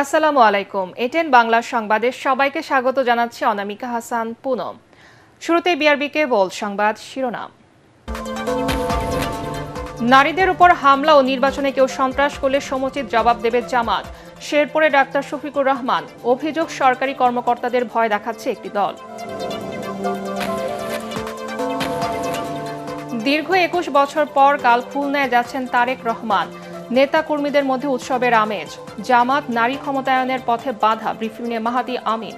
আসসালামু আলাইকুম। এটেন বাংলা সংবাদে সবাইকে স্বাগত জানাচ্ছি অনামিকা হাসান পুনম। শুরুতে বিআরবিকে বল সংবাদ শিরোনাম। নারীদের উপর হামলা ও নির্বাচনে কেউ সন্ত্রাস করলে সমুচিত জবাব দেবে জামাত। শেরপুরে ডাক্তার শফিকুর রহমান, অভিযোগ সরকারি কর্মকর্তাদের ভয় দেখাচ্ছে একটি দল। দীর্ঘ ২১ বছর পর কাল খুলনায় যাচ্ছেন তারেক রহমান। নেতা কর্মীদের মধ্যে উৎসবের আমেজ। জামাত নারী ক্ষমতায়নের পথে বাধা, ব্রিফিংয়ে মাহাদি আমিন।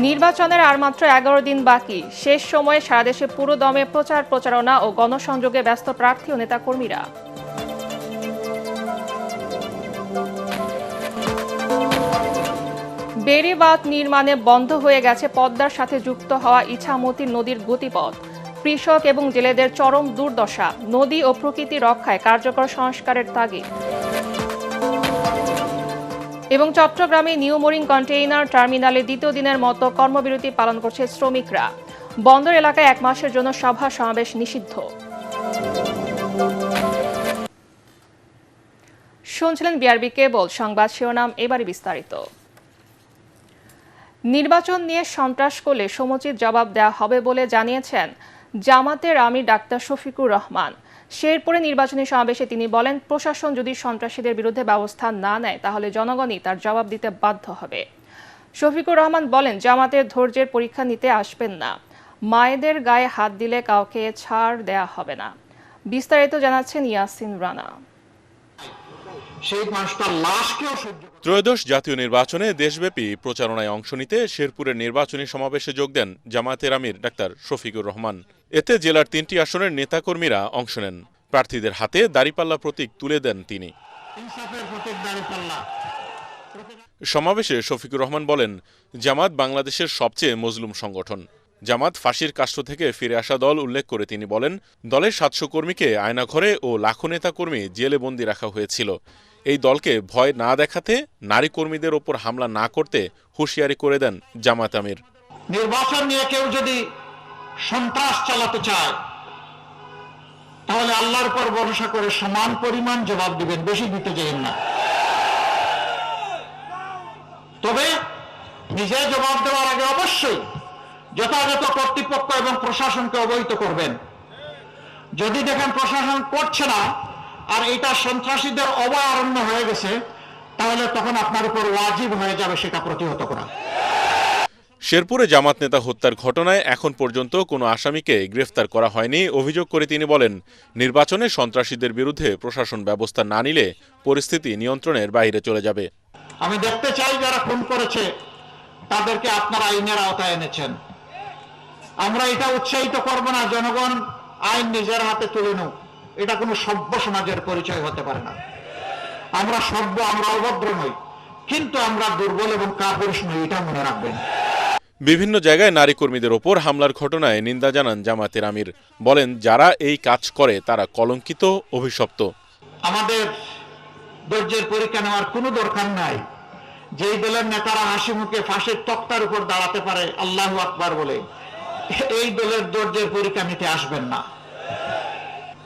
নির্বাচনের আর মাত্র ১১ দিন বাকি। শেষ সময়ে সারা দেশে পুরো দমে প্রচারণা ও গণসংযোগে ব্যস্ত প্রার্থী ও নেতাকর্মীরা। বেড়িবাঁধ নির্মাণে বন্ধ হয়ে গেছে পদ্মার সাথে যুক্ত হওয়া ইছামতি নদীর গতিপথ। কৃষক এবং জেলেদের চরম দুর্দশা। নদী ও প্রকৃতি রক্ষায় কার্যকর সংস্কারের তাগিদ। এবং চট্টগ্রামে নিউ মরিন কন্টেইনার টার্মিনালে দ্বিতীয় দিনের মতো কর্মবিরতি পালন করছে শ্রমিকরা। বন্দর এলাকায় ১ মাসের জন্য সভা সমাবেশ নিষিদ্ধ। শুনছিলেন বিআরবি কেবল সংবাদ শিরোনাম, এবারে বিস্তারিত। নির্বাচন নিয়ে সন্ত্রাস করলে সমুচিত জবাব দেওয়া হবে বলে জানিয়েছেন জামাতের আমির ডাক্তার শফিকুর রহমান। শেরপুরে নির্বাচনী সমাবেশে তিনি বলেন, প্রশাসন যদি সন্ত্রাসীদের বিরুদ্ধে ব্যবস্থা না নেয় তাহলে জনগণই তার জবাব দিতে বাধ্য হবে। শফিকুর রহমান বলেন, জামাতের ধৈর্যের পরীক্ষা নিতে আসবেন না। মায়েদের গায়ে হাত দিলে কাউকে ছাড় দেয়া হবে না। বিস্তারিত জানাচ্ছেন ইয়াসিন রানা। ত্রয়োদশ জাতীয় নির্বাচনে দেশব্যাপী প্রচারণায় অংশ নিতে শেরপুরের নির্বাচনী সমাবেশে যোগ দেন জামায়াতের আমির ডাক্তার শফিকুর রহমান। এতে জেলার ৩টি আসনের নেতাকর্মীরা অংশ নেন। প্রার্থীদের হাতে দাঁড়িপাল্লা প্রতীক তুলে দেন তিনি। সমাবেশে শফিকুর রহমান বলেন, জামাত বাংলাদেশের সবচেয়ে মজলুম সংগঠন। জামাত ফাঁসির কাষ্ঠ থেকে ফিরে আসা দল উল্লেখ করে তিনি বলেন, দলের ৭০০ কর্মীকে আয়নাঘরে ও লাখো নেতাকর্মী জেলে বন্দী রাখা হয়েছিল। এই দলকে ভয় না দেখাতে, নারী কর্মীদের ওপর হামলা না করতে হুঁশিয়ারি করে দেন জামাত আমির। নির্বাচন নিয়ে কেউ যদি সন্ত্রাস চালাতে চায় তাহলে আল্লাহর উপর ভরসা করে সমান পরিমাণ জবাব দিবেন, বেশি দিতে চাইবেন না। তবে নিজে জবাব দেওয়ার আগে অবশ্যই যথাযথ কর্তৃপক্ষ এবং প্রশাসনকে অবহিত করবেন। যদি দেখেন প্রশাসন করছে না আর এটা সন্ত্রাসীদের অভয়ারণ্য হয়ে গেছে, তাহলে তখন আপনার উপর ওয়াজিব হয়ে যাবে সেটা প্রতিহত করা। শেরপুরে জামাত নেতা হত্যার ঘটনায় এখন পর্যন্ত কোনো আসামিকে গ্রেফতার করা হয়নি অভিযোগ করে তিনি বলেন, নির্বাচনে সন্ত্রাসীদের বিরুদ্ধে প্রশাসন ব্যবস্থা না নিলে পরিস্থিতি নিয়ন্ত্রণের বাইরে চলে যাবে। আমি দেখতে চাই যারা খুন করেছে তাদেরকে আপনারা আইনের আওতায় এনেছেন। আমরা এটা উৎসাহিত করব না জনগণ আইন নিজের হাতে তুলে নেব, এটা কোনো সভ্য সমাজের পরিচয় হতে পারে না। আমরা সভ্য, আমরা অভদ্র নই, কিন্তু আমরা দুর্বল এবং কাপুরুষ নই, এটা মনে রাখবেন। বিভিন্ন জায়গায় নারী কর্মীদের ওপর হামলার ঘটনায় নিন্দা জানান জামাতের আমির। বলেন, যারা এই কাজ করে তারা কলঙ্কিত, অভিশপ্ত। আমাদের ধৈর্যের পরীক্ষা নেওয়ার কোনো দরকার নাই। যেই দলের নেতারা হাসি মুখে ফাঁসির তক্তার উপর দাঁড়াতে পারে আল্লাহু আকবার বলে, এই দলের ধৈর্যের পরীক্ষা নিতে আসবেন না।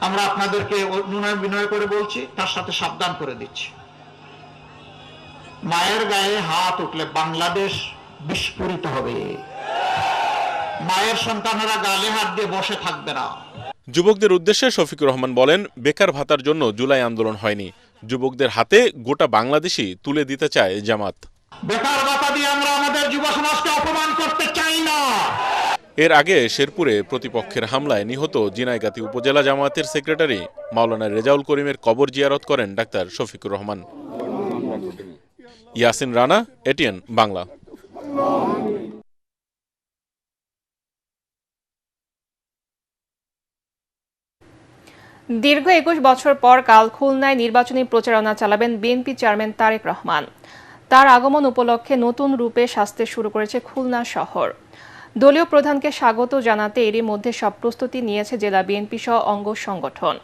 আমরা আপনাদেরকে অনুনয় বিনয় করে বলছি, তার সাথে সাবধান করে দিচ্ছি। মায়ের গায়ে হাত উঠলে বাংলাদেশ বিস্ফোরিত হবে। মায়ের সন্তানেরা গালে হাত দিয়ে বসে থাকবে না। যুবকদের উদ্দেশ্যে শফিকুর রহমান বলেন, বেকার ভাতার জন্য জুলাই আন্দোলন হয়নি, যুবকদের হাতে গোটা বাংলাদেশই তুলে দিতে চায় জামাত। বেকার ভাতা দিয়ে আমরা আমাদের যুব সমাজকে অপমান করতে চাই না। এর আগে শেরপুরে প্রতিপক্ষের হামলায় নিহত জিনাইগাতি উপজেলা জামায়াতের সেক্রেটারি মাওলানা রেজাউল করিমের কবর জিয়ারত করেন ডাক্তার শফিকুর রহমান। ইয়াসিন রানা, এটিএন বাংলা। দীর্ঘ ২১ বছর পর কাল খুলনায় নির্বাচনী প্রচারণা চালাবেন বিএনপি চেয়ারম্যান তারেক রহমান। তার আগমন উপলক্ষে নতুন রূপে সাজতে শুরু করেছে খুলনা শহর। দলীয় প্রধানকে স্বাগত জানাতে এরই মধ্যে সব প্রস্তুতি নিয়েছে জেলা বিএনপি সহ অঙ্গ সংগঠন।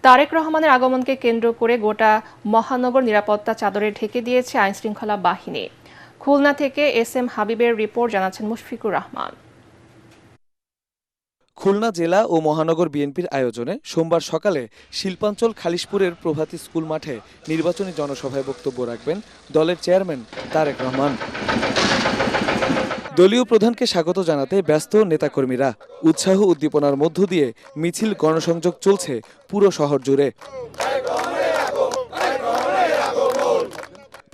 তারেক রহমানের আগমনকে কেন্দ্র করে গোটা মহানগর নিরাপত্তা চাদরে ঢেকে দিয়েছে আইনশৃঙ্খলা বাহিনী। খুলনা থেকে এস এম হাবিবের রিপোর্ট, জানাচ্ছেন মুশফিকুর রহমান। খুলনা জেলা ও মহানগর বিএনপির আয়োজনে সোমবার সকালে শিল্পাঞ্চল খালিশপুরের প্রভাতী স্কুল মাঠে নির্বাচনী জনসভায় বক্তব্য রাখবেন দলের চেয়ারম্যান তারেক রহমান। দলীয় প্রধানকে স্বাগত জানাতে ব্যস্ত নেতাকর্মীরা। উৎসাহ উদ্দীপনার মধ্য দিয়ে মিছিল গণসংযোগ চলছে পুরো শহর জুড়ে।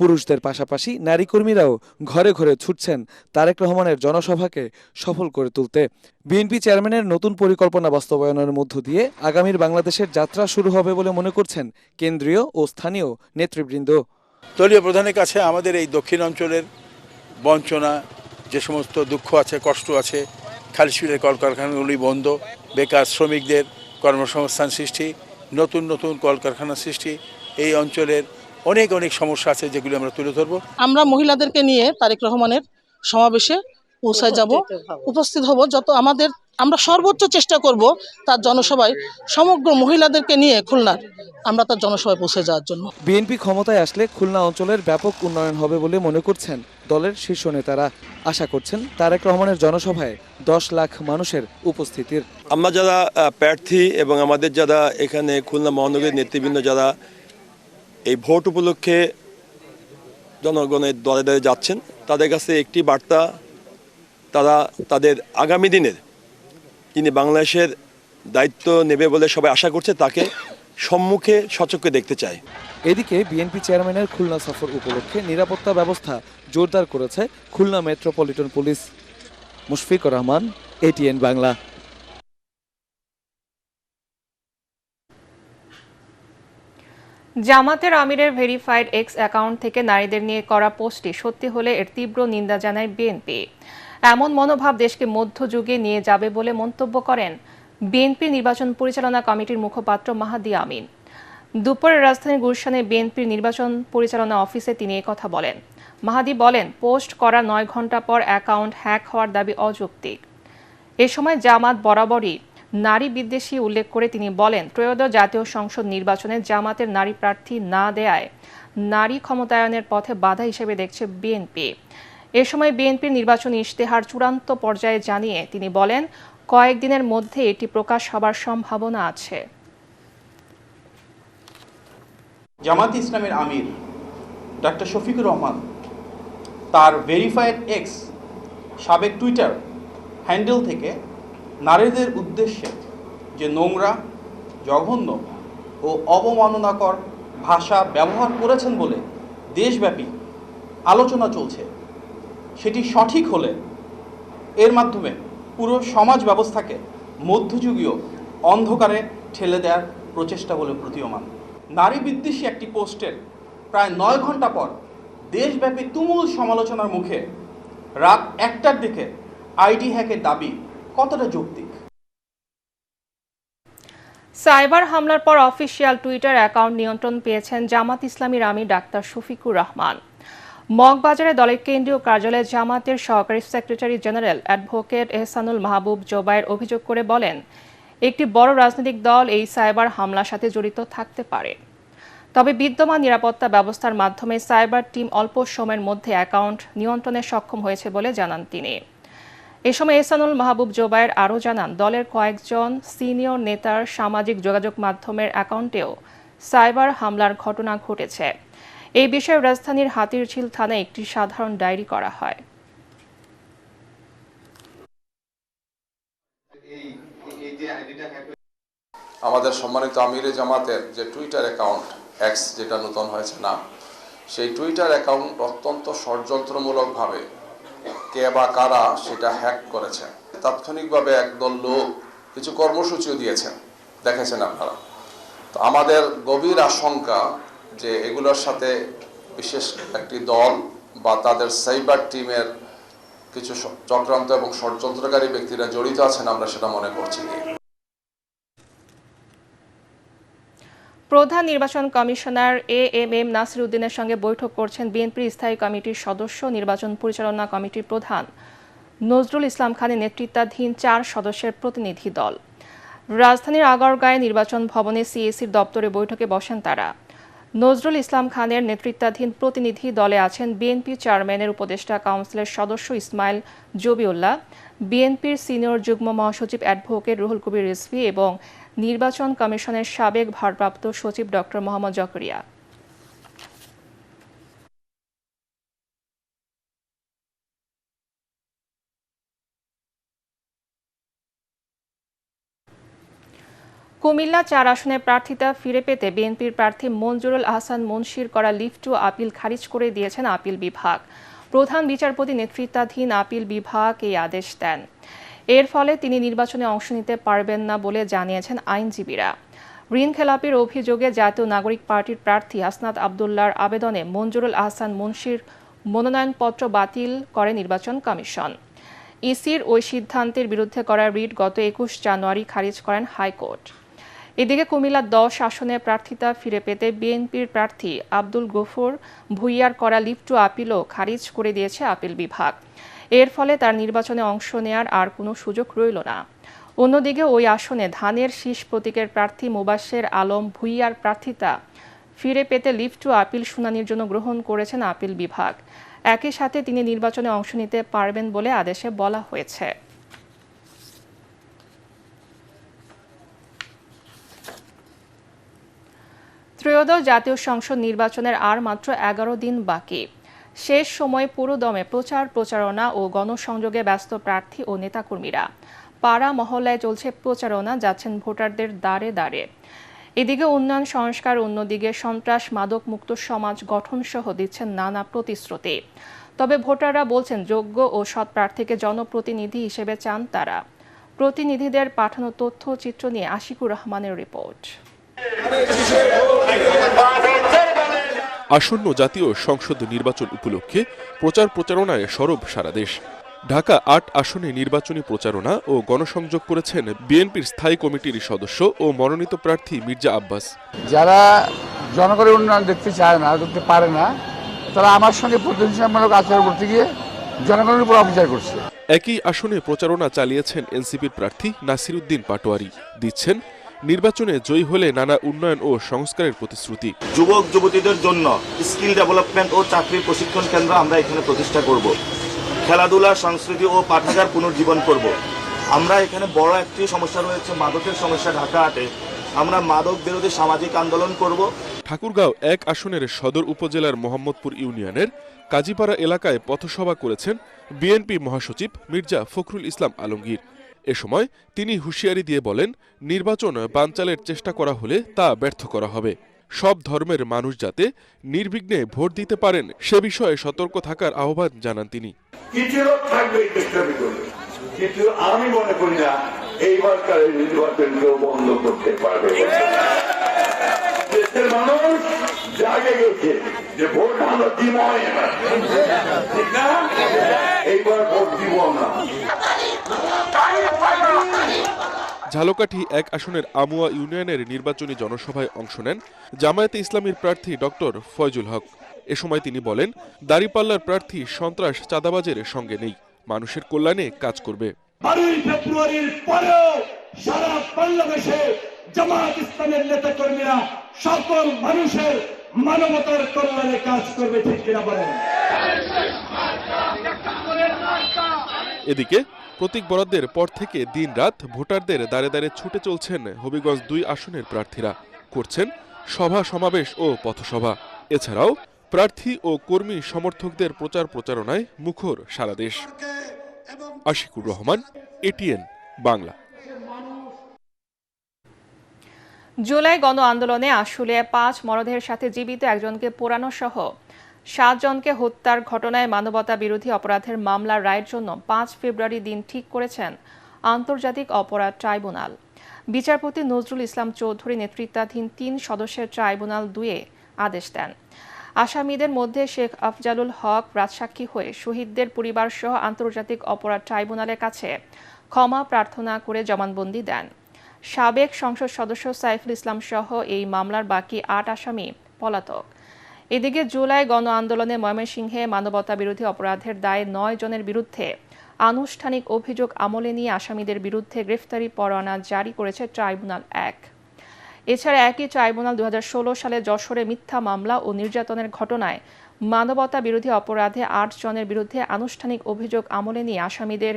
পুরুষদের পাশাপাশি নারী কর্মীরাও ঘরে ঘরে ছুটছেন তারেক রহমানের জনসভাকে সফল করে তুলতে। বিএনপি চেয়ারম্যানের নতুন পরিকল্পনা বাস্তবায়নের মধ্য দিয়ে আগামীর বাংলাদেশের যাত্রা শুরু হবে বলে মনে করছেন কেন্দ্রীয় ও স্থানীয় নেতৃবৃন্দ। দলীয় প্রধানের কাছে আমাদের এই দক্ষিণ অঞ্চলের বঞ্চনা, যে সমস্ত দুঃখ আছে, কষ্ট আছে, খালিশপুরের কলকারখানাগুলি বন্ধ, বেকার শ্রমিকদের কর্মসংস্থান সৃষ্টি, নতুন নতুন কলকারখানা সৃষ্টি, এই অঞ্চলের অনেক সমস্যা আছে যেগুলি আমরা তুলে ধরবো। আমরা মহিলাদেরকে নিয়ে তারেক রহমানের সমাবেশে পৌঁছায় যাব, উপস্থিত হব। আমরা সর্বোচ্চ চেষ্টা করব তার জনসভায় সমগ্র মহিলাদেরকে নিয়ে খুলনার আমরা তার জনসভায় পৌঁছে যাওয়ার জন্য। বিএনপি ক্ষমতায় আসলে খুলনা অঞ্চলের ব্যাপক উন্নয়ন হবে বলে মনে করছেন দলের শীর্ষ নেতারা। আশা করছেন তারেক রহমানের জনসভায় 10 লাখ মানুষের উপস্থিতির। আমরা যারা প্রার্থী এবং আমাদের যারা এখানে খুলনা মহানগরীর নেতৃবৃন্দ যারা এই ভোট উপলক্ষে জনগণের দলে দলে যাচ্ছেন, তাদের কাছে একটি বার্তা, তারা তাদের আগামী দিনের যিনি বাংলাদেশের দায়িত্ব নেবে বলে সবাই আশা করছে তাকে সম্মুখে সচক্ষে দেখতে চায়। এদিকে বিএনপি চেয়ারম্যানের খুলনা সফর উপলক্ষে নিরাপত্তা ব্যবস্থা জোরদার করেছে Khulna metropolitan police. Mushfiqur Rahman, ATN Bangla. জামাতের আমিরের ভেরিফাইড এক্স অ্যাকাউন্ট থেকে নারীদের নিয়ে করা পোস্টটি সত্যি হলে এর তীব্র নিন্দা জানায় বিএনপি। এমন মনোভাব দেশকে মধ্যযুগে নিয়ে যাবে বলে মন্তব্য করেন বিএনপির নির্বাচন পরিচালনা কমিটির মুখপাত্র মাহাদি আমিন। দুপুরে রাজধানীর গুলশানে বিএনপির নির্বাচন পরিচালনা অফিসে তিনি কথা বলেন। মাহাদি বলেন, পোস্ট করা 9 ঘণ্টা পর অ্যাকাউন্ট হ্যাক হওয়ার দাবি অযৌক্তিক। এ সময় জামাত বরাবরই নারী বিদ্বেষী উল্লেখ করে তিনি বলেন, ত্রয়োদশ জাতীয় সংসদ নির্বাচনে জামাতের নারী প্রার্থী না দেয়ায় নারী ক্ষমতায়নের পথে বাধা হিসেবে দেখছে বিএনপি। এ সময় বিএনপির নির্বাচনী ইশতেহার চূড়ান্ত পর্যায়ে জানিয়ে তিনি বলেন, কয়েকদিনের মধ্যে এটি প্রকাশ হবার সম্ভাবনা আছে। জামাত ইসলামের আমির ডাক্তার শফিকুর রহমান তার ভেরিফাইড এক্স সাবেক টুইটার হ্যান্ডেল থেকে নারীদের উদ্দেশ্যে যে নোংরা, জঘন্য ও অবমাননাকর ভাষা ব্যবহার করেছেন বলে দেশব্যাপী আলোচনা চলছে, সেটি সঠিক হলে এর মাধ্যমে পুরো সমাজ ব্যবস্থাকে মধ্যযুগীয় অন্ধকারে ঠেলে দেওয়ার প্রচেষ্টা বলে প্রতীয়মান। নারী বিদ্বেষী একটি পোস্টের প্রায় 9 ঘণ্টা পর দেশব্যাপী তুমুল সমালোচনার মুখে রাত 1টার দিকে আইডি হ্যাকের দাবি কতটা যৌক্তিক? সাইবার হামলার পর অফিসিয়াল টুইটার অ্যাকাউন্ট নিয়ন্ত্রণ পেয়েছেন জামাত ইসলামীর আমির ডাক্তার শফিকুর রহমান। মগবাজারে দলের কেন্দ্রীয় কার্যালয়ে জামাতের সহকারী সেক্রেটারি জেনারেল অ্যাডভোকেট এহসানুল মাহবুব জোবায়ের অভিযোগ করে বলেন, একটি বড় রাজনৈতিক দল এই সাইবার হামলার সাথে জড়িত থাকতে পারে। তবে বিদ্যমান নিরাপত্তা ব্যবস্থার মাধ্যমে সাইবার টিম অল্প সময়ের মধ্যে অ্যাকাউন্ট নিয়ন্ত্রণে সক্ষম হয়েছে বলে জানান তিনি। এ সময় এহসানুল মাহবুব জোবায়ের আরও জানান, দলের কয়েকজন সিনিয়র নেতার সামাজিক যোগাযোগ মাধ্যমের অ্যাকাউন্টেও সাইবার হামলার ঘটনা ঘটেছে। এই বিষয়ে রাজধানীর হাতিরঝিল থানায় একটি সাধারণ ডায়েরি করা হয়। আমাদের সম্মানিত আমিরে জামাতের যে টুইটার অ্যাকাউন্ট এক্স, যেটা নতুন হয়েছে না, সেই টুইটার অ্যাকাউন্ট অত্যন্ত ষড়যন্ত্রমূলকভাবে কে বা কারা সেটা হ্যাক করেছে। তাৎক্ষণিকভাবে একদল লোক কিছু কর্মসূচিও দিয়েছেন, দেখেছেন আপনারা। তো আমাদের গভীর আশঙ্কা যে এগুলোর সাথে বিশেষ একটি দল বা তাদের সাইবার টিমের কিছু চক্রান্ত এবং ষড়যন্ত্রকারী ব্যক্তিরা জড়িত আছেন, আমরা সেটা মনে করছি। প্রধান নির্বাচন কমিশনার এএমএম নাসির উদ্দিনের সঙ্গে বৈঠক করছেন বিএনপির স্থায়ী কমিটির সদস্য নির্বাচন পরিচালনা কমিটির প্রধান নজরুল ইসলাম খানের নেতৃত্বাধীন 4 সদস্যের প্রতিনিধি দল। রাজধানীর আগারগাঁয়ে নির্বাচন ভবনে সিএসির দপ্তরে বৈঠকে বসেন তারা। নজরুল ইসলাম খানের নেতৃত্বাধীন প্রতিনিধি দলে আছেন বিএনপি চেয়ারম্যানের উপদেষ্টা কাউন্সিলের সদস্য ইসমাইল জবিউল্লাহ, বিএনপির সিনিয়র যুগ্ম মহাসচিব অ্যাডভোকেট রুহুল কবির রিজভী এবং নির্বাচন কমিশনের সাবেক ভারপ্রাপ্ত সচিব ডক্টর মোহাম্মদ জাকারিয়া। কুমিল্লা ৪ আসনে প্রার্থিতা ফিরে পেতে বিএনপির প্রার্থী মঞ্জুরুল আহসান মুন্সির করা লিভ টু আপিল খারিজ করে দিয়েছেন আপিল বিভাগ। প্রধান বিচারপতি নেতৃত্বাধীন আপিল বিভাগ এই আদেশ দেন। এর ফলে তিনি নির্বাচনে অংশ নিতে পারবেন না বলে জানিয়েছেন আইনজীবীরা। ঋণ খেলাপির অভিযোগে জাতীয় নাগরিক পার্টির প্রার্থী হাসনাত আবদুল্লাহর আবেদনে মঞ্জুরুল আহসান মুন্সির মনোনয়নপত্র বাতিল করে নির্বাচন কমিশন। ইসির ওই সিদ্ধান্তের বিরুদ্ধে করা রিট গত ২১ জানুয়ারি খারিজ করেন হাইকোর্ট। এদিকে কুমিল্লা ১০ আসনে প্রার্থিতা ফিরে পেতে বিএনপির প্রার্থী আব্দুল গফুর ভুইয়ার করা লিভ টু আপিলও খারিজ করে দিয়েছে আপিল বিভাগ। এর ফলে তার নির্বাচনে অংশ নেয়ার আর কোনো সুযোগ রইল না। অন্যদিকে ওই আসনে ধানের শীষ প্রতীকের প্রার্থী মোবাশ্বের আলম ভুইয়ার প্রার্থিতা ফিরে পেতে লিভ টু আপিল শুনানির জন্য গ্রহণ করেছেন আপিল বিভাগ। একই সাথে তিনি নির্বাচনে অংশ নিতে পারবেন বলে আদেশে বলা হয়েছে। ত্রয়োদশ জাতীয় সংসদ নির্বাচনের আর মাত্র ১১ দিন বাকি। শেষ সময় পুরোদমে প্রচারণা ও গণসংযোগে ব্যস্ত প্রার্থী ও নেতাকর্মীরা। পাড়া মহল্লায় চলছে প্রচারণা, যাচ্ছেন ভোটারদের দ্বারে দ্বারে। এদিকে উন্নয়ন সংস্কার, অন্যদিকে সন্ত্রাস মাদক মুক্ত সমাজ গঠন সহ দিচ্ছেন নানা প্রতিশ্রুতি। তবে ভোটাররা বলছেন যোগ্য ও সৎ প্রার্থীকে জনপ্রতিনিধি হিসেবে চান তারা। প্রতিনিধিদের পাঠানো তথ্যচিত্র নিয়ে আশিকুর রহমানের রিপোর্ট। আসন্ন জাতীয় সংসদ নির্বাচন উপলক্ষে প্রচারণায় সরব সারা দেশ। ঢাকা ৮ আসনে নির্বাচনী প্রচারণা ও গণসংযোগ করেছেন বিএনপির স্থায়ী কমিটির সদস্য ও মনোনীত প্রার্থী মির্জা আব্বাস। যারা জনগণের উন্নয়ন দেখতে চায় না, দেখতে পারে না, তারা আমার সঙ্গে প্রতিহিংসামূলক আচরণ করতে গিয়ে জনগণের উপর অবিচার করছে। একই আসনে প্রচারণা চালিয়েছেন এনসিপির প্রার্থী নাসিরউদ্দিন পাটোয়ারি। দিচ্ছেন নির্বাচনে জয়ী হলে নানা উন্নয়ন ও সংস্কারের প্রতিশ্রুতি। যুবক যুবতীদের জন্য স্কিল ডেভেলপমেন্ট ও চাকরি প্রশিক্ষণ কেন্দ্র আমরা এখানে প্রতিষ্ঠা করব। খেলাধুলা, সংস্কৃতি ও পাঠাগার পুনর্জীবন করব। আমরা এখানে বড় একটি সমস্যা রয়েছে, মাদকের সমস্যা। ঢাকা ৮-এ আমরা মাদক বিরোধী সামাজিক আন্দোলন করব। ঠাকুরগাঁও ১ আসনের সদর উপজেলার মোহাম্মদপুর ইউনিয়নের কাজীপাড়া এলাকায় পথসভা করেছেন বিএনপি মহাসচিব মির্জা ফখরুল ইসলাম আলমগীর। এ সময় তিনি হুঁশিয়ারি দিয়ে বলেন, নির্বাচন বানচালের চেষ্টা করা হলে তা ব্যর্থ করা হবে। সব ধর্মের মানুষ যাতে নির্বিঘ্নে ভোট দিতে পারেন সে বিষয়ে সতর্ক থাকার আহ্বান জানান তিনি। কিন্তু আমি মনে করি না এইবারকার নির্বাচন কেউ বন্ধ করতে পারবে। দেশের মানুষ জাগে গেছে যে ভোট আমরা দিব না, ঠিক না? এইবার ভোট দিব না। ঝালকাঠি ১ আসনের আমুয়া ইউনিয়নের নির্বাচনী জনসভায় অংশ নেন জামায়াতে ইসলামীর প্রার্থী ডক্টর ফয়জুল হক। এ সময় তিনি বলেন, দাঁড়িপাল্লার প্রার্থী সন্ত্রাস চাঁদাবাজের সঙ্গে নেই, মানুষের কল্যাণে কাজ করবে। 12 ফেব্রুয়ারির পরেও সারা বাংলাদেশে জামায়াত ইসলামের নেতাকর্মীরা সকল মানুষের মানবতার কল্যাণে কাজ করবে, ঠিক কিনা বলেন? এদিকে প্রতীক বরাদ্দের পর থেকে দিনরাত ভোটারদের দ্বারে দ্বারে ছুটে চলছেন হবিগঞ্জ ২ আসনের প্রার্থীরা। করছেন সভা সমাবেশ ও পথসভা। এছাড়াও প্রার্থী ও কর্মী সমর্থকদের প্রচারণায় মুখর সারা দেশ। আশিকুর রহমান, এটিএন বাংলা। জুলাই গণ আন্দোলনে আশুলিয়ায় ৫ মরদেহের সাথে জীবিত একজনকে পোড়ানো সহ ৭ জনকে হত্যার ঘটনায় মানবতা বিরোধী অপরাধের মামলার রায়ের জন্য ৫ ফেব্রুয়ারি দিন ঠিক করেছেন আন্তর্জাতিক অপরাধ ট্রাইব্যুনাল। বিচারপতি নজরুল ইসলাম চৌধুরী নেতৃত্বাধীন ৩ সদস্যের ট্রাইব্যুনাল ২-এ আদেশ দেন। আসামিদের মধ্যে শেখ আফজালুল হক রাজসাক্ষী হয়ে শহীদদের পরিবার সহ আন্তর্জাতিক অপরাধ ট্রাইব্যুনালের কাছে ক্ষমা প্রার্থনা করে জবানবন্দি দেন। সাবেক সংসদ সদস্য সাইফুল ইসলাম সহ এই মামলার বাকি ৮ আসামি পলাতক। এদিকে জুলাই গণ আন্দোলনে ময়মনসিংহে মানবতা বিরোধী অপরাধের দায়ে ৯ জনের বিরুদ্ধে আনুষ্ঠানিক অভিযোগ আমলে নিয়ে আসামিদের বিরুদ্ধে গ্রেফতারি পরোয়ানা জারি করেছে ট্রাইব্যুনাল ১। এছাড়া একই ট্রাইব্যুনাল 2016 সালে যশোরে মিথ্যা মামলা ও নির্যাতনের ঘটনায় মানবতা বিরোধী অপরাধে 8 জনের বিরুদ্ধে আনুষ্ঠানিক অভিযোগ আমলে নিয়ে আসামিদের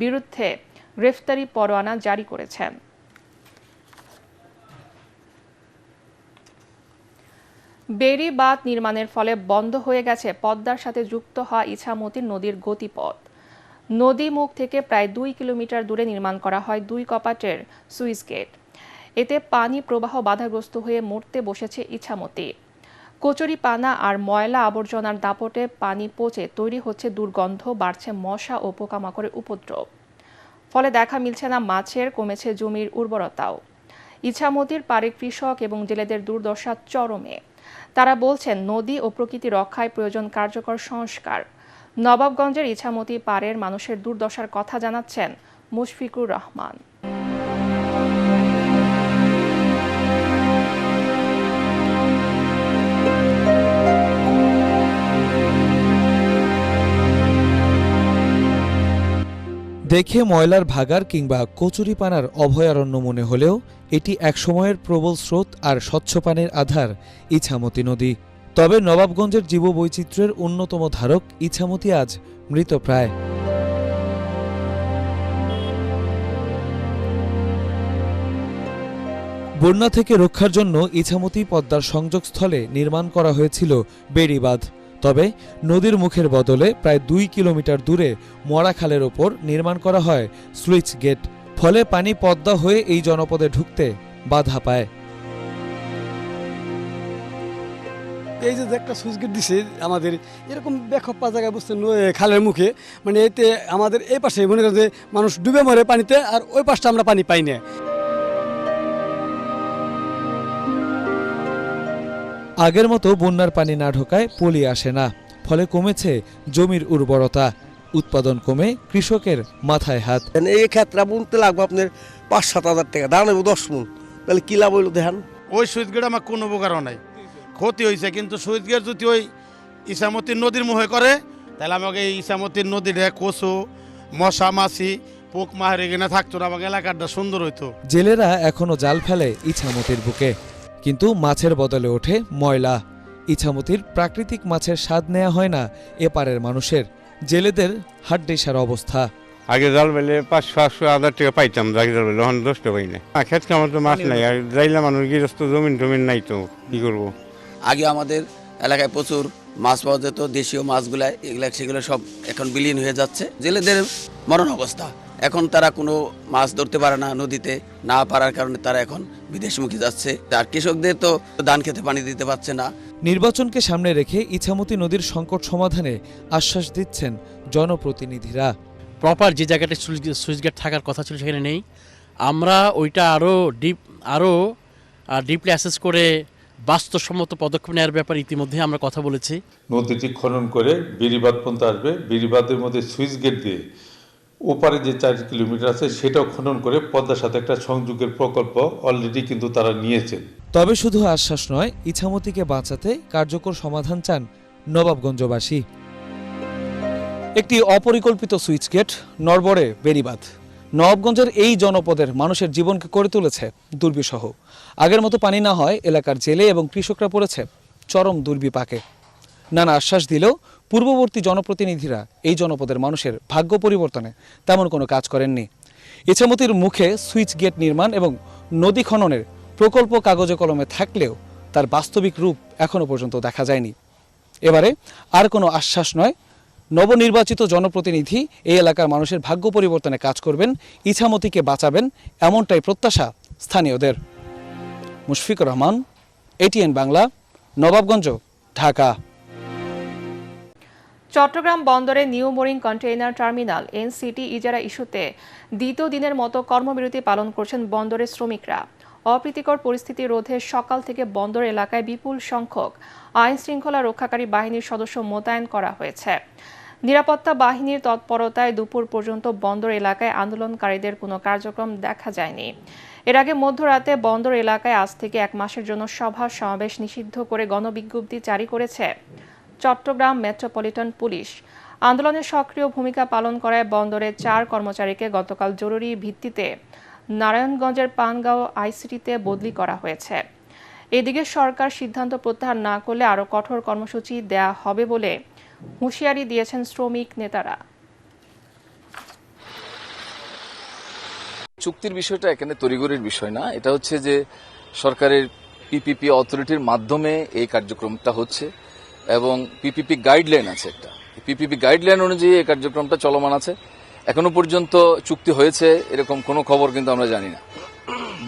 বিরুদ্ধে গ্রেফতারি পরোয়ানা জারি করেছেন। বেড়ি বাঁধ নির্মাণের ফলে বন্ধ হয়ে গেছে পদ্মার সাথে যুক্ত হওয়া ইছামতি নদীর গতিপথ। নদী মুখ থেকে প্রায় 2 কিলোমিটার দূরে নির্মাণ করা হয় 2 কপাটের সুইচ গেট। এতে পানি প্রবাহ বাধাগ্রস্ত হয়ে মরতে বসেছে ইছামতি। কচুরি পানা আর ময়লা আবর্জনার দাপটে পানি পচে তৈরি হচ্ছে দুর্গন্ধ, বাড়ছে মশা ও পোকামাকড়ের উপদ্রব। ফলে দেখা মিলছে না মাছের, কমেছে জমির উর্বরতাও। ইছামতির পাড়ে কৃষক এবং জেলেদের দুর্দশা চরমে। তারা বলছেন নদী ও প্রকৃতি রক্ষায় প্রয়োজন কার্যকর সংস্কার। নবাবগঞ্জের ইছামতি পাড়ের মানুষের দুর্দশার কথা জানাচ্ছেন মুশফিকুর রহমান। দেখে ময়লার ভাগার কিংবা কচুরিপানার অভয়ারণ্য মনে হলেও এটি একসময়ের প্রবল স্রোত আর স্বচ্ছ পানির আধার ইছামতি নদী। তবে নবাবগঞ্জের জীববৈচিত্র্যের অন্যতম ধারক ইছামতি আজ মৃতপ্রায়। বন্যা থেকে রক্ষার জন্য ইছামতি পদ্মার সংযোগস্থলে নির্মাণ করা হয়েছিল বেড়িবাঁধ। তবে নদীর মুখের বদলে প্রায় 2 কিলোমিটার দূরে মরাখালের ওপর নির্মাণ করা হয় সুইচ গেট। ফলে পানি পদ্মা হয়ে এই জনপদে ঢুকতে বাধা পায়। এই যে একটা সুইচ গেট দিছে আমাদের এরকম বেখপ্পা জায়গায় বুঝছেন খালের মুখে, মানে এতে আমাদের এই পাশে মনে করেন যে মানুষ ডুবে মরে পানিতে, আর ওই পাশটা আমরা পানি পাই না। আগের মতো বন্যার পানি না ঢোকায় পলি আসে না, ফলে কমেছে জমির উর্বরতা। উৎপাদন কমে কৃষকের মাথায় হাত। এই ক্ষেত্রে বুনতে লাগবে আপনার 5-7 হাজার টাকা, দাম নেব 10 মণ, তাহলে কি লাভ হইলো দেখেন। ওই সুইচ গেট আমার কোনো উপকারও নাই, ক্ষতি হয়েছে। কিন্তু সুইচ গেট যদি ওই ইছামতির নদীর মুখে করে, তাহলে আমাকে এই ইছামতির নদীটা কচু মশা মাছি পোক মাহের এখানে থাকতো না, আমাকে এলাকাটা সুন্দর হইতো। জেলেরা এখনো জাল ফেলে ইছামতির বুকে, কিন্তু মাছের বদলে ওঠে ময়লা। ইছামতির প্রাকৃতিক মাছের স্বাদ নেওয়া হয় না এপারের মানুষের। জেলেদের হাড্ডিসার অবস্থা। আগে জাল বেলে 500-800 হাজার টাকা পাইতাম, জাল বেলে এখন 10 টাকা পাই না। ক্ষেত আমার তো মাছ নাই, আর যাইলে মানুষ গৃহস্থ জমিন নাই, তো কি করবো। আগে আমাদের এলাকায় প্রচুর মাছ পাওয়া যেত, দেশীয় মাছগুলা সেগুলো সব এখন বিলীন হয়ে যাচ্ছে। জেলেদের মরণ অবস্থা, এখন তারা কোনো মাছ ধরতে পারে না, নদীতে না পারার কারণে তারা এখন বিদেশমুখী যাচ্ছে। আর কৃষকদের তো ধান খেতে পানি দিতে পারছে না। নির্বাচনকে সামনে রেখে ইছামতি নদীর সংকট সমাধানে আশ্বাস দিচ্ছেন জনপ্রতিনিধিরা। প্রপার যে জায়গাটা সুইচ গেট থাকার কথা ছিল সেখানে নেই। আমরা ওইটা আরও ডিপলি অ্যাসেস করে বাস্তবসম্মত পদক্ষেপ নেওয়ার ব্যাপারে ইতিমধ্যে আমরা কথা বলেছি। নদীটি খনন করে বেড়িবাঁধ পর্যন্ত আসবে, বেড়িবাঁধের মধ্যে সুইচ গেট দিয়ে ওপারে যে 4 কিলোমিটার আছে সেটাও খনন করে পদ্মার সাথে একটা সংযোগের প্রকল্প অলরেডি কিন্তু তারা নিয়েছেন। তবে শুধু আশ্বাস নয়, ইছামতিকে বাঁচাতে কার্যকর সমাধান চান নবাবগঞ্জবাসী। একটি অপরিকল্পিত সুইচ গেট, নড়বড়ে বেড়িবাঁধ নবাবগঞ্জের এই জনপদের মানুষের জীবনকে করে তুলেছে দুর্বিষহ। আগের মতো পানি না হয় এলাকার জেলে এবং কৃষকরা পড়েছে চরম দুর্বিপাকে। নানা আশ্বাস দিলেও পূর্ববর্তী জনপ্রতিনিধিরা এই জনপদের মানুষের ভাগ্য পরিবর্তনে তেমন কোনো কাজ করেননি। ইছামতির মুখে সুইচ গেট নির্মাণ এবং নদী খননের প্রকল্প কাগজে কলমে থাকলেও তার বাস্তবিক রূপ এখনো পর্যন্ত দেখা যায়নি। এবারে আর কোনো আশ্বাস নয়, নবনির্বাচিত জনপ্রতিনিধি এই এলাকার মানুষের ভাগ্য পরিবর্তনে কাজ করবেন, ইছামতিকে বাঁচাবেন, এমনটাই প্রত্যাশা স্থানীয়দের। মুশফিকুর রহমান, এটিএন বাংলা, নবাবগঞ্জ, ঢাকা। চট্টগ্রাম বন্দরে new mooring container terminal NCT ইজারা ইস্যুতে দ্বিতীয় দিনের মতো কর্মবিরতি পালন করছেন বন্দরের শ্রমিকরা। অপ্রীতিকর পরিস্থিতি রোধে সকাল থেকে বন্দর এলাকায় বিপুল সংখ্যক আইন শৃঙ্খলা রক্ষাকারী বাহিনীর সদস্য মোতায়েন করা হয়েছে। নিরাপত্তা বাহিনীর তৎপরতায় দুপুর পর্যন্ত বন্দর এলাকায় আন্দোলনকারীদের কোনো কার্যক্রম দেখা যায়নি। এর আগে মধ্যরাতে বন্দর এলাকায় আজ থেকে 1 মাসের জন্য সভা সমাবেশ নিষিদ্ধ করে গণবিজ্ঞপ্তি জারি করেছে চট্টগ্রাম মেট্রোপলিটন পুলিশ। আন্দোলনে সক্রিয় ভূমিকা পালন করায় বন্দরের 4 কর্মচারীকে গতকাল জরুরি ভিত্তিতে নারায়ণগঞ্জের পানগাঁও আইসিটিতে বদলি করা হয়েছে। এদিকে সরকার সিদ্ধান্ত প্রত্যাহার না করলে আরও কঠোর কর্মসূচি দেয়া হবে বলে হুঁশিয়ারি দিয়েছেন শ্রমিক নেতারা। চুক্তির বিষয়টা এখানে তড়িঘড়ির বিষয় না, এটা হচ্ছে যে সরকারের পিপিপি অথরিটির মাধ্যমে এই কার্যক্রমটা হচ্ছে এবং পিপিপি গাইডলাইন আছে, একটা পিপিপি গাইডলাইন অনুযায়ী এই কার্যক্রমটা চলমান আছে। এখনো পর্যন্ত চুক্তি হয়েছে এরকম কোনো খবর কিন্তু আমরা জানি না।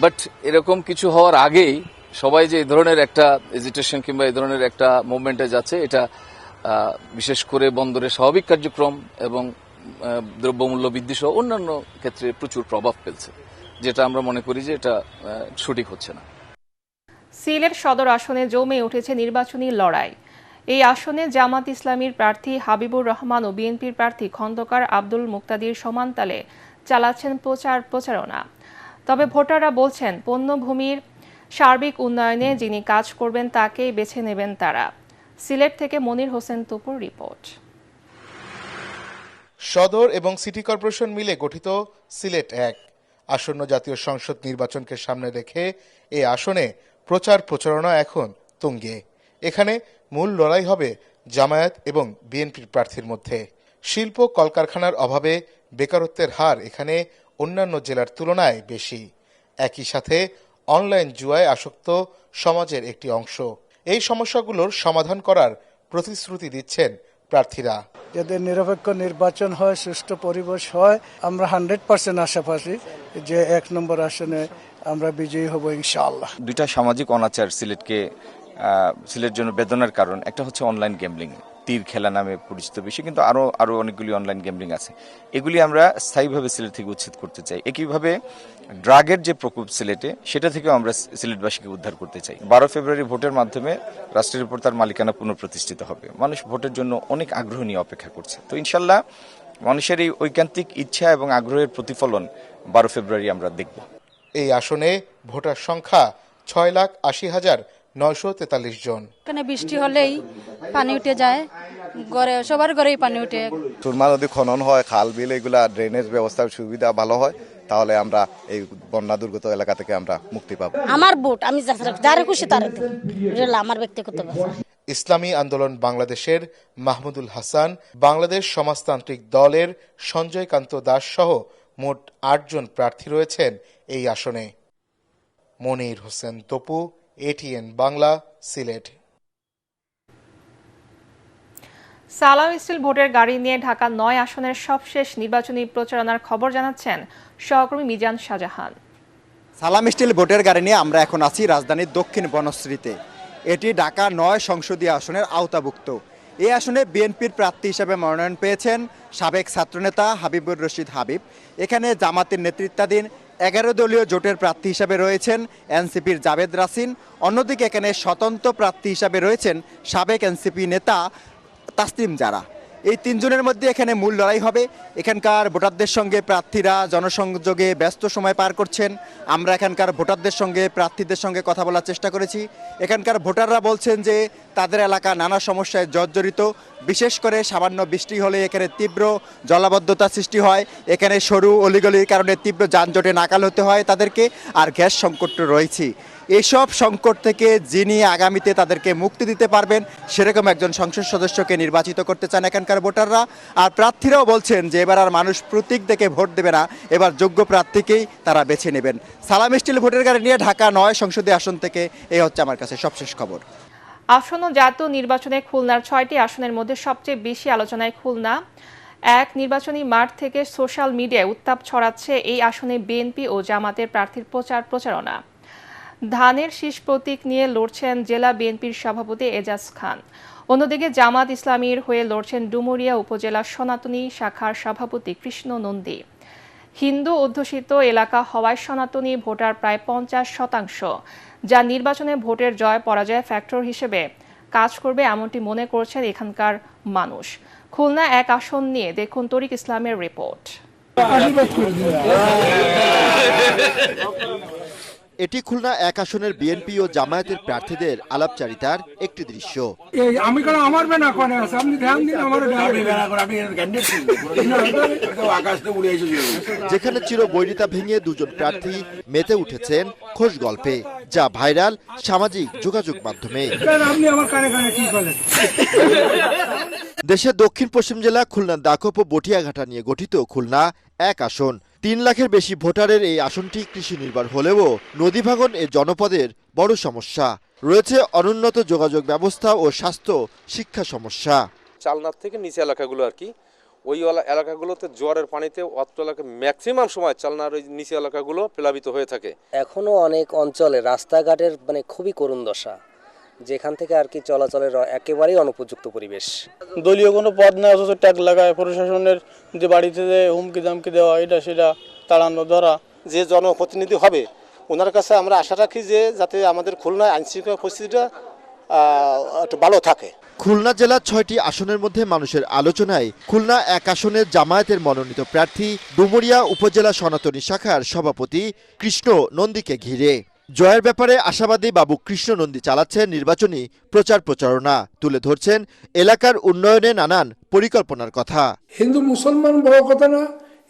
বাট এরকম কিছু হওয়ার আগেই সবাই যে এই ধরনের একটা এজিটেশন কিংবা এই ধরনের একটা মুভমেন্টে যাচ্ছে, এটা বিশেষ করে বন্দরের স্বাভাবিক কার্যক্রম এবং দ্রব্যমূল্য বৃদ্ধি সহ অন্যান্য ক্ষেত্রে প্রচুর প্রভাব ফেলছে, যেটা আমরা মনে করি যে এটা সঠিক হচ্ছে না। সিলেট সদর আসনে জমে উঠেছে নির্বাচনী লড়াই। এই আসনে জামাত ইসলামীর প্রার্থী হাবিবুর রহমান ও বিএনপির প্রার্থী খন্দকার আব্দুল মুক্তাদির সমানতালে চালাচ্ছেন প্রচারণা। তবে ভোটাররা বলছেন পণ্যভূমির সার্বিক উন্নয়নে যিনি কাজ করবেন তাকেই বেছে নেবেন তারা। সিলেট থেকে মনির হোসেন তপুর রিপোর্ট। সদর এবং সিটি কর্পোরেশন মিলে গঠিত সিলেট ১ আসন্ন জাতীয় সংসদ নির্বাচনকে সামনে রেখে এই আসনে প্রচারণা এখন তুঙ্গে। এখানে মূল লড়াই হবে জামায়াত এবং বিএনপির প্রার্থীর মধ্যে। শিল্প কলকারখানার অভাবে বেকারত্বের হার এখানে অন্যান্য জেলার তুলনায় বেশি। একই সাথে অনলাইন জুয়ায় আসক্ত সমাজের একটি অংশ। এই সমস্যাগুলোর সমাধান করার প্রতিশ্রুতি দিচ্ছেন প্রার্থীরা। যাতে নিরপেক্ষ নির্বাচন হয়, সুষ্ঠু পরিবেশ হয়, আমরা 100% আশাবাদী যে 1 নম্বর আসনে আমরা বিজয়ী হব ইনশাআল্লাহ। দুইটা সামাজিক অনাচার সিলেট জন্য বেদনার কারণ। একটা হচ্ছে অনলাইন গেমলিং, তীর খেলা নামে পরিচিত বিষয়, কিন্তু আরো অনেকগুলি অনলাইন গেমলিং আছে। এগুলি আমরা স্থায়ীভাবে সিলেট থেকে উচ্ছেদ করতে চাই। একইভাবে ড্রাগের যে প্রকোপ সিলেটে, সেটা থেকেও আমরা সিলেটবাসীকে উদ্ধার করতে চাই। 12 ফেব্রুয়ারি ভোটের মাধ্যমে রাষ্ট্রের উপর তার মালিকানা পুনঃপ্রতিষ্ঠিত হবে। মানুষ ভোটের জন্য অনেক আগ্রহ নিয়ে অপেক্ষা করছে। তো ইনশাল্লাহ মানুষের এই ঐকান্তিক ইচ্ছা এবং আগ্রহের প্রতিফলন 12 ফেব্রুয়ারি আমরা দেখব। এই আসনে ভোটার সংখ্যা 6,80,943 জন। এখানে বৃষ্টি হলেই পানি উঠে যায়, সবার ঘরেই পানি উঠে। সুরমা নদী খনন হয়, খাল বিল, এগুলা ড্রেনেজ ব্যবস্থার সুবিধা ভালো হয়, তাহলে আমরা এই বন্যা দুর্গত এলাকা থেকে আমরা মুক্তি পাবো। আমার ভোট আমি যারে খুশি তারে দেব, এটা আমার ব্যক্তিগত ব্যাপার। ইসলামী আন্দোলন বাংলাদেশের মাহমুদুল হাসান, বাংলাদেশ সমাজতান্ত্রিক দলের সঞ্জয় কান্ত দাস সহ মোট 8 জন প্রার্থী রয়েছেন এই আসনে। মনির হোসেন তপু, ATN বাংলা, সিলেট। সালাম স্টিল ভোটের গাড়ি নিয়ে ঢাকা 9 আসনের সবশেষ নির্বাচনী প্রচারণার খবর জানাচ্ছেন সহকর্মী মিজান শাহজাহান। সালাম স্টিল ভোটের গাড়ি নিয়ে আমরা এখন আছি রাজধানীর দক্ষিণ বনশ্রীতে। এটি ঢাকা 9 সংসদীয় আসনের আওতাভুক্ত। এই আসনে বিএনপির প্রার্থী হিসেবে মনোনয়ন পেয়েছেন সাবেক ছাত্রনেতা হাবিবুর রশিদ হাবিব। এখানে জামাতের নেতৃত্বাধীন 11 দলীয় জোটের প্রার্থী হিসাবে রয়েছেন এনসিপির জাভেদ রাসিন। অন্যদিকে এখানে স্বতন্ত্র প্রার্থী হিসাবে রয়েছেন সাবেক এনসিপি নেতা তাসলিম জারা। এই 3 জনের মধ্যে এখানে মূল লড়াই হবে। এখানকার ভোটারদের সঙ্গে প্রার্থীরা জনসংযোগে ব্যস্ত সময় পার করছেন। আমরা এখানকার ভোটারদের সঙ্গে প্রার্থীদের সঙ্গে কথা বলার চেষ্টা করেছি। এখানকার ভোটাররা বলছেন যে তাদের এলাকা নানা সমস্যায় জর্জরিত। বিশেষ করে সামান্য বৃষ্টি হলে এখানে তীব্র জলাবদ্ধতা সৃষ্টি হয়। এখানে সরু অলিগলির কারণে তীব্র যানজটে নাকাল হতে হয় তাদেরকে, আর গ্যাস সংকট রয়েছে। এসব সংকট থেকে যিনি আগামীতে তাদেরকে মুক্তি দিতে পারবেন সেরকম একজন সংসদ সদস্যকে নির্বাচিত করতে চান এখানকার ভোটাররা। আর প্রার্থীরাও বলছেন যে এবার আর মানুষ প্রতীক দেখে ভোট দেবে না, এবার যোগ্য প্রার্থীকেই তারা বেছে নেবেন। সালাম স্টিল ভোটের গাড়ি নিয়ে ঢাকা 9 সংসদীয় আসন থেকে এই হচ্ছে আমার কাছে সবশেষ খবর। আসন্ন জাতীয় নির্বাচনে খুলনার 6টি আসনের মধ্যে সবচেয়ে বেশি আলোচনায় খুলনা। এক নির্বাচনী মাঠ থেকে সোশ্যাল মিডিয়ায় উত্তাপ ছড়াচ্ছে এই আসনে বিএনপি ও জামাতের প্রার্থীর প্রচারণা। ধানের শীষ প্রতীক নিয়ে লড়ছেন জেলা বিএনপির সভাপতি এজাজ খান। অন্যদিকে জামাত ইসলামীর হয়ে লড়ছেন ডুমুরিয়া উপজেলা সনাতনী শাখার সভাপতি কৃষ্ণ নন্দী। হিন্দু অধ্যুষিত এলাকা হওয়ায় সনাতনী ভোটার প্রায় 50%, যা নির্বাচনে ভোটের জয় পরাজয় ফ্যাক্টর হিসেবে কাজ করবে এমনটি মনে করছেন এখানকার মানুষ। খুলনা 1 আসন নিয়ে দেখুন তরিক ইসলামের রিপোর্ট। এটি খুলনা 1 আসনের বিএনপি ও জামায়াতের প্রার্থীদের আলাপচারিতার একটি দৃশ্য। আমি কেন আমার বেনা কোনে আছে আপনি ধ্যান দিন আমার যেখানে চিরবৈরিতা ভেঙে দুজন প্রার্থী মেতে উঠেছেন খোশ গল্পে, যা ভাইরাল সামাজিক যোগাযোগ মাধ্যমে। আপনি আমার কানে কানে কি বলেন? দেশের দক্ষিণ পশ্চিম জেলা খুলনার দাকপ ও বটিয়াঘাটা নিয়ে গঠিত খুলনা 1 আসন। 3 লাখের বেশি ভোটারের এই আসনটি কৃষি নির্ভর হলেও নদী ভাঙন এ জনপদের বড় সমস্যা। রয়েছে অনুন্নত যোগাযোগ ব্যবস্থা ও স্বাস্থ্য শিক্ষা সমস্যা। চালনার থেকে নিচে এলাকাগুলো আর কি, ওই এলাকাগুলোতে জোয়ারের পানিতে অত এলাকা ম্যাক্সিমাম সময় চালনার ওই নিচে এলাকাগুলো প্লাবিত হয়ে থাকে। এখনো অনেক অঞ্চলে রাস্তাঘাটের খুবই করুণ দশা, যেখান থেকে আর কি চলাচলের একেবারেই অনুপযুক্ত পরিবেশ। দলীয় কোনো পদ নেই, অথচ ট্যাগ লাগায় প্রশাসনের যে বাড়িতে যে হুমকি দামকি দেওয়া, এটা সেটা তাড়ানো ধরা। যে জনপ্রতিনিধি হবে ওনার কাছে আমরা আশা রাখি যে যাতে আমাদের খুলনায় আইনশৃঙ্খলা পরিস্থিতিটা একটু ভালো থাকে। খুলনা জেলার 6টি আসনের মধ্যে মানুষের আলোচনায় খুলনা 1 আসনের জামায়াতের মনোনীত প্রার্থী ডুমুরিয়া উপজেলা সনাতনী শাখার সভাপতি কৃষ্ণ নন্দীকে ঘিরে। জয়ের ব্যাপারে আশাবাদী বাবু কৃষ্ণ নন্দী চালাচ্ছেন নির্বাচনী প্রচারণা, তুলে ধরছেন এলাকার উন্নয়নে নানান পরিকল্পনার কথা। হিন্দু মুসলমান বড় কথা না,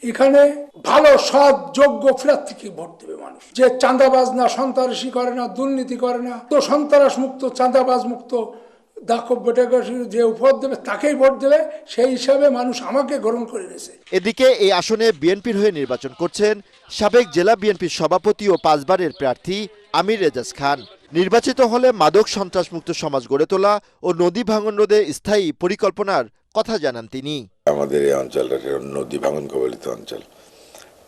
এখানে ভালো সৎ যোগ্য প্রার্থীকে ভোট দেবে মানুষ, যে চাঁদাবাজ না, সন্ত্রাসী করে না, দুর্নীতি করে না, তো সন্ত্রাস মুক্ত, চাঁদাবাজ মুক্ত দাকব বেটাগাছি যে ভোট দেবে তাকেই ভোট দেবে। সেই হিসাবে মানুষ আমাকে গ্রহণ করে নিয়েছে। এদিকে এই আসনে বিএনপির হয়ে নির্বাচন করছেন সাবেক জেলা বিএনপির সভাপতি ও 5 বারের প্রার্থী আমির রেজাজ খান। নির্বাচিত হলে মাদক সন্ত্রাসমুক্ত সমাজ গড়ে তোলা ও নদী ভাঙন রোধে স্থায়ী পরিকল্পনার কথা জানান তিনি। আমাদের এই অঞ্চলটা নদী ভাঙন কবলিত অঞ্চল।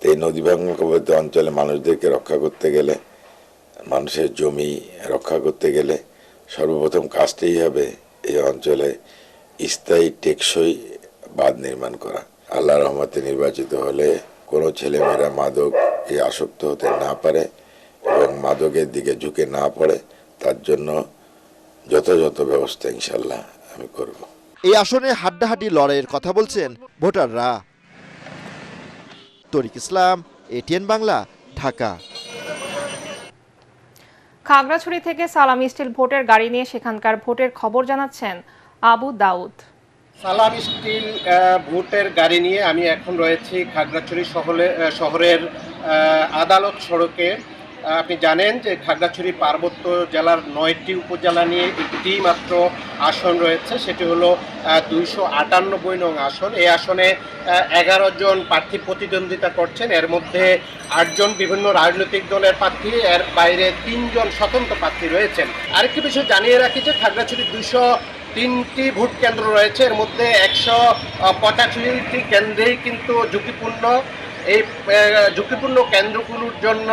এই নদী ভাঙন কবলিত অঞ্চলে মানুষদেরকে রক্ষা করতে গেলে, মানুষের জমি রক্ষা করতে গেলে সর্বপ্রথম কাজটাই হবে এই অঞ্চলে স্থায়ী টেকসই বাঁধ নির্মাণ করা। আল্লাহর রহমতে নির্বাচিত হলে কোনো ছেলেমেয়েরা মাদকে আসক্ত হতে না পারে এবং মাদকের দিকে ঝুঁকে না পড়ে, তার জন্য যথাযথ ব্যবস্থা ইনশাল্লাহ আমি করব। এই আসনে হাড্ডাহাড্ডি লড়াইয়ের কথা বলছেন ভোটাররা। তরিক ইসলাম, এটিএন বাংলা, ঢাকা। খাগড়াছড়ি থেকে সালামি স্টিল ভোটের গাড়ি নিয়ে সেখানকার ভোটের খবর জানাচ্ছেন আবু দাউদ। সালামি স্টিল ভোটের গাড়ি নিয়ে আমি এখন রয়েছি খাগড়াছড়ি শহরের আদালত সড়কে। আপনি জানেন যে খাগড়াছড়ি পার্বত্য জেলার 9টি উপজেলা নিয়ে একটি মাত্র আসন রয়েছে, সেটি হলো 298 নং আসন। এই আসনে 11 জন প্রার্থী প্রতিদ্বন্দ্বিতা করছেন, এর মধ্যে 8 জন বিভিন্ন রাজনৈতিক দলের প্রার্থী, এর বাইরে 3 জন স্বতন্ত্র প্রার্থী রয়েছেন। আরেকটি বিষয় জানিয়ে রাখি যে খাগড়াছড়ি 203টি ভোট কেন্দ্র রয়েছে, এর মধ্যে 185টি কেন্দ্রেই কিন্তু ঝুঁকিপূর্ণ। এই ঝুঁকিপূর্ণ কেন্দ্রগুলোর জন্য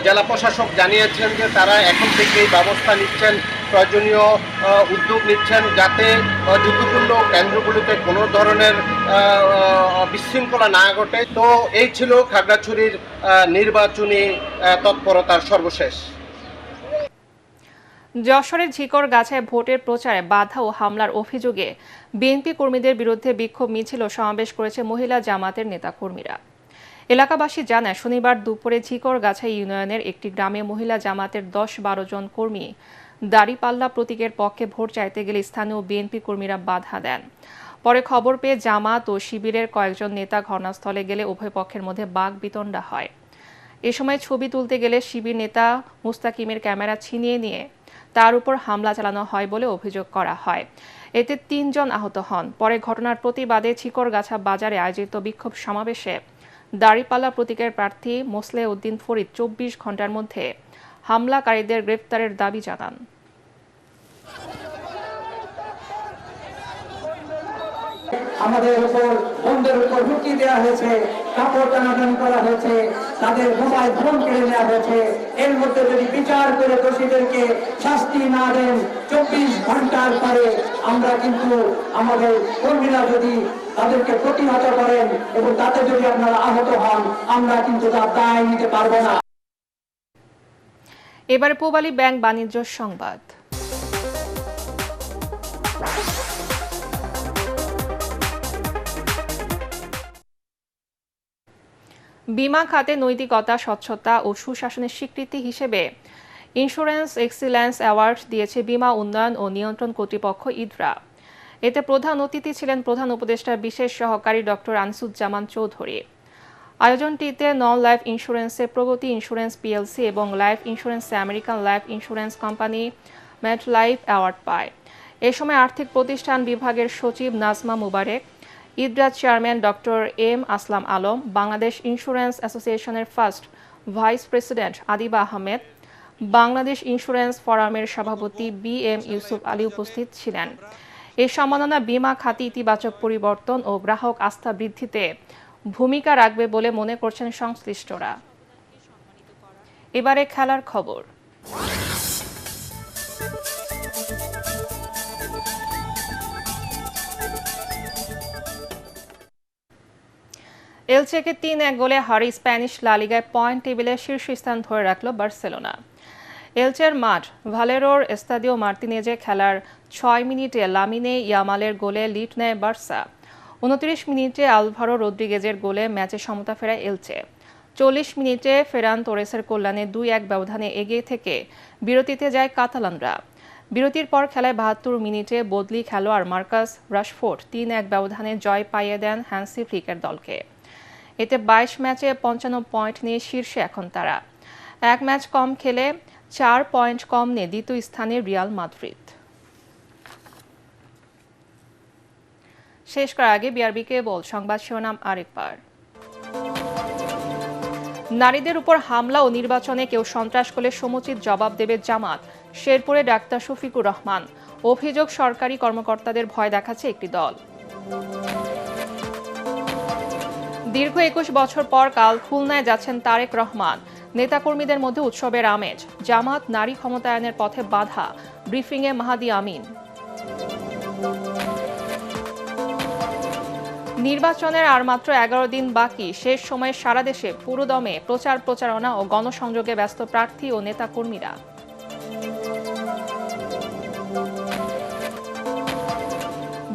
জেলা প্রশাসক জানিয়েছেন যে তারা এখন থেকেই ব্যবস্থা নিচ্ছেন, প্রয়োজনীয় উদ্যোগ নিচ্ছেন যাতে ঝুঁকিপূর্ণ কেন্দ্রগুলিতে কোনো ধরনের বিশৃঙ্খলা না ঘটে। তো এই ছিল খাগড়াছড়ির নির্বাচনী তৎপরতার সর্বশেষ। যশোরের ঝিকরগাছায় ভোটের প্রচারে বাধা ও হামলার অভিযোগে বিএনপি কর্মীদের বিরুদ্ধে বিক্ষোভ মিছিল ও সমাবেশ করেছে মহিলা জামাতের নেতাকর্মীরা। এলাকাবাসী জানায় শনিবার দুপুরে ঝিকরগাছা ইউনিয়নের একটি গ্রামে মহিলা জামাতের 10-12 জন কর্মী দাড়িপাল্লা প্রতীকের পক্ষে ভোট চাইতে গেলে স্থানীয় বিএনপি কর্মীরা বাধা দেন। পরে খবর পেয়ে জামাত ও শিবিরের কয়েকজন নেতা ঘটনাস্থলে গেলে উভয় পক্ষের মধ্যে বাকবিতণ্ডা হয়। এ সময় ছবি তুলতে গেলে শিবির নেতা মুস্তাকিমের ক্যামেরা ছিনিয়ে নিয়ে তার উপর হামলা চালানো হয় বলে অভিযোগ করা হয়। এতে 3 জন আহত হন। পরে ঘটনার প্রতিবাদে ঝিকরগাছা বাজারে আয়োজিত বিক্ষোভ সমাবেশে দাড়িপাল্লা প্রতীকের প্রার্থী মোসলেহ উদ্দিন ফরিদ 24 ঘন্টার মধ্যে হামলাকারীদের গ্রেফতারের দাবি জানান। আমাদের উপর বন্ধের উপর হুমকি দেওয়া হয়েছে, কাপড় টানাটানি করা হয়েছে, তাদের মোবাইল ফোন কেড়ে নেওয়া হয়েছে। এর মধ্যে যদি বিচার করে দোষীদেরকে শাস্তি না দেন 24 ঘন্টার পরে আমরা কিন্তু আমাদের কর্মীরা যদি তাদেরকে প্রতিহত করেন এবং তাতে যদি আপনারা আহত হন, আমরা কিন্তু তার দায় নিতে পারবো না। এবারে পূবালী ব্যাংক বাণিজ্য সংবাদ। বীমা খাতে নৈতিকতা, স্বচ্ছতা ও সুশাসনের স্বীকৃতি হিসেবে ইন্স্যুরেন্স এক্সিলেন্স অ্যাওয়ার্ড দিয়েছে বীমা উন্নয়ন ও নিয়ন্ত্রণ কর্তৃপক্ষ ইদরা। এতে প্রধান অতিথি ছিলেন প্রধান উপদেষ্টার বিশেষ সহকারী ডক্টর আনিসুজ্জামান চৌধুরী। আয়োজনটিতে নন লাইফ ইন্স্যুরেন্সের প্রগতি ইন্স্যুরেন্স পিএলসি এবং লাইফ ইন্স্যুরেন্সে American life insurance company MetLife award পায়। এ সময় আর্থিক প্রতিষ্ঠান বিভাগের সচিব Nazma Mubarak, IDRA chairman doctor M Aslam Alam, Bangladesh insurance অ্যাসোসিয়েশনের first vice president Adiba Ahmed, Bangladesh insurance ফোরামের সভাপতি বি এম ইউসুফ আলী উপস্থিত ছিলেন। এই সম্মাননা বীমা খাতে ইতিবাচক পরিবর্তন ও গ্রাহক আস্থা বৃদ্ধিতে ভূমিকা রাখবে বলে মনে করছেন সংশ্লিষ্টরা। এবারে খেলার খবর। এলচেকে 3-1 গোলে হারিয়ে স্প্যানিশ লা লিগায় পয়েন্ট টেবিলে শীর্ষস্থান ধরে রাখল বার্সেলোনা। এলচের মাঠ ভালেরোর এস্তাদিও মার্তিনেজে খেলার 6 মিনিটে লামিনে ইয়ামালের গোলে লিড নেয় বার্সা। 29 মিনিটে আলভারো রদ্রিগেজের গোলে ম্যাচে সমতা ফেরায় এলচে। 40 মিনিটে ফেরান তোরেসের কল্যাণে 2-1 ব্যবধানে এগিয়ে থেকে বিরতিতে যায় কাতালানরা। বিরতির পর খেলায় 72 মিনিটে বদলি খেলোয়াড় মার্কাস রাশফোর্ড 3-1 ব্যবধানে জয় পাইয়ে দেন হ্যান্সি ফ্লিকের দলকে। এতে 22 ম্যাচে 55 পয়েন্ট নিয়ে শীর্ষে এখন তারা। এক ম্যাচ কম খেলে 4 পয়েন্ট কম নিয়ে দ্বিতীয় স্থানে রিয়াল মাদ্রিদ। শেষ করার আগে বিআরবি কেবল সংবাদ শিরোনাম আরেকবার। নারীদের উপর হামলা ও নির্বাচনে কেউ সন্ত্রাস করলে সমুচিত জবাব দেবে জামাত, শেরপুরে ডাক্তার শফিকুর রহমান। অভিযোগ সরকারি কর্মকর্তাদের ভয় দেখাচ্ছে একটি দল। দীর্ঘ 21 বছর পর কাল খুলনায় যাচ্ছেন তারেক রহমান। নেতাকর্মীদের মধ্যে উৎসবের আমেজ। জামাত নারী ক্ষমতায়নের পথে বাধা, ব্রিফিংয়ে মাহাদি আমিন। নির্বাচনের আর মাত্র 11 দিন বাকি। শেষ সময়ে সারা দেশে পুরোদমে প্রচারণা ও গণসংযোগে ব্যস্ত প্রার্থী ও নেতাকর্মীরা।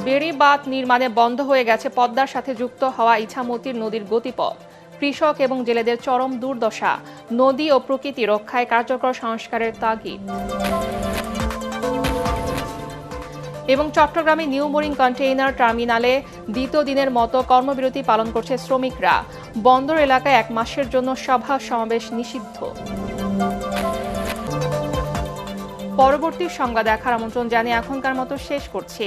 বেড়িবাঁধ নির্মাণে বন্ধ হয়ে গেছে পদ্মার সাথে যুক্ত হওয়া ইছামতির নদীর গতিপথ। কৃষক এবং জেলেদের চরম দুর্দশা। নদী ও প্রকৃতি রক্ষায় কার্যকর সংস্কারের তাগিদ। এবং চট্টগ্রামে নিউ মোরিং কন্টেইনার টার্মিনালে দ্বিতীয় দিনের মতো কর্মবিরতি পালন করছে শ্রমিকরা। বন্দর এলাকায় 1 মাসের জন্য সভা সমাবেশ নিষিদ্ধ। পরবর্তী সংবাদ দেখার আমন্ত্রণ জানিয়ে এখনকার মতো শেষ করছি।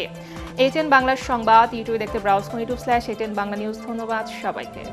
ATN বাংলার সংবাদ ইউটিউবে দেখতে ব্রাউজ করুন YouTube/ATN বাংলা নিউজ। ধন্যবাদ সবাইকে।